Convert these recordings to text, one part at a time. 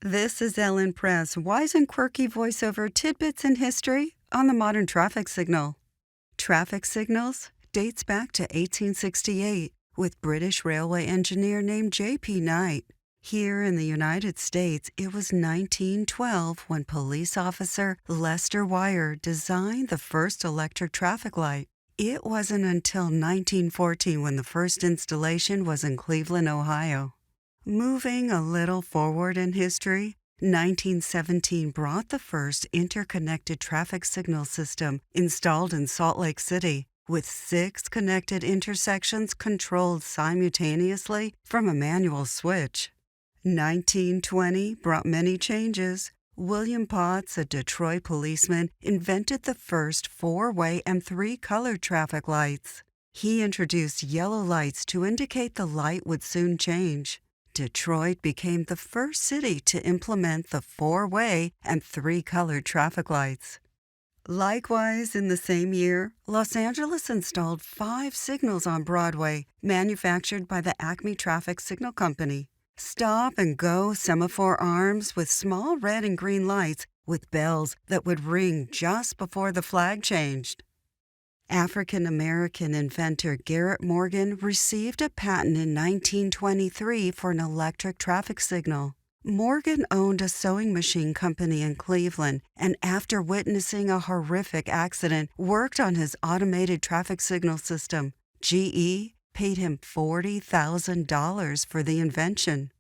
This is Ellen Press, wise and quirky voiceover tidbits in history on the modern traffic signal. Traffic signals dates back to 1868 with British railway engineer named J.P. Knight. Here in the United States, it was 1912 when police officer Lester Wire designed the first electric traffic light. It wasn't until 1914 when the first installation was in Cleveland, Ohio. Moving a little forward in history, 1917 brought the first interconnected traffic signal system installed in Salt Lake City, with 6 connected intersections controlled simultaneously from a manual switch. 1920 brought many changes. William Potts, a Detroit policeman, invented the first 4-way and 3-colored traffic lights. He introduced yellow lights to indicate the light would soon change. Detroit became the first city to implement the 4-way and 3-colored traffic lights. Likewise, in the same year, Los Angeles installed 5 signals on Broadway, manufactured by the Acme Traffic Signal Company. Stop and go semaphore arms with small red and green lights with bells that would ring just before the flag changed. African-American inventor Garrett Morgan received a patent in 1923 for an electric traffic signal. Morgan owned a sewing machine company in Cleveland, and after witnessing a horrific accident, worked on his automated traffic signal system. GE paid him $40,000 for the invention.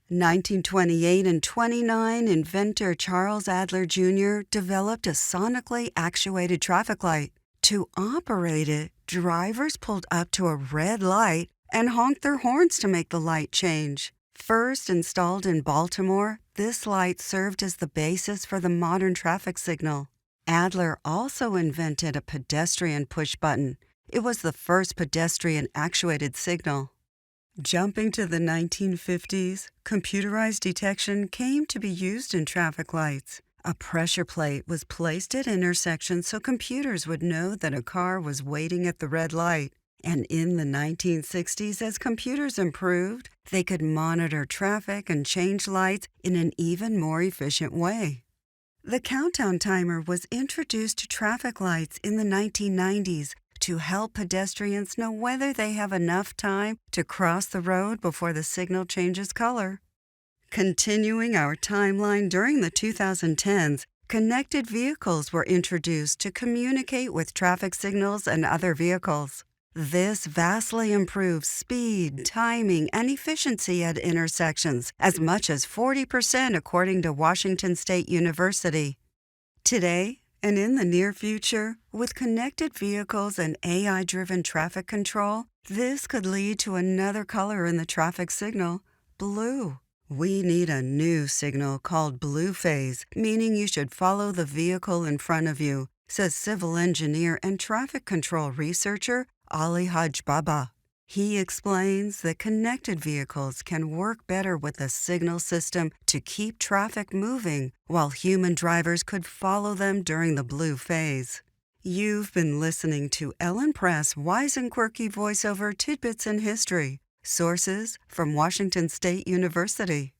1928 and 29, inventor Charles Adler Jr. developed a sonically actuated traffic light. To operate it, drivers pulled up to a red light and honked their horns to make the light change. First installed in Baltimore, this light served as the basis for the modern traffic signal. Adler also invented a pedestrian push button. It was the first pedestrian-actuated signal. Jumping to the 1950s, computerized detection came to be used in traffic lights. A pressure plate was placed at intersections so computers would know that a car was waiting at the red light. And in the 1960s, as computers improved, they could monitor traffic and change lights in an even more efficient way. The countdown timer was introduced to traffic lights in the 1990s to help pedestrians know whether they have enough time to cross the road before the signal changes color. Continuing our timeline during the 2010s, connected vehicles were introduced to communicate with traffic signals and other vehicles. This vastly improves speed, timing, and efficiency at intersections, as much as 40% according to Washington State University. Today, and in the near future, with connected vehicles and AI-driven traffic control, this could lead to another color in the traffic signal, blue. We need a new signal called blue phase, meaning you should follow the vehicle in front of you, says civil engineer and traffic control researcher Ali Hajbaba. He explains that connected vehicles can work better with a signal system to keep traffic moving, while human drivers could follow them during the blue phase. You've been listening to Ellen Press Wise and Quirky Voiceover Tidbits in History. Sources from Washington State University.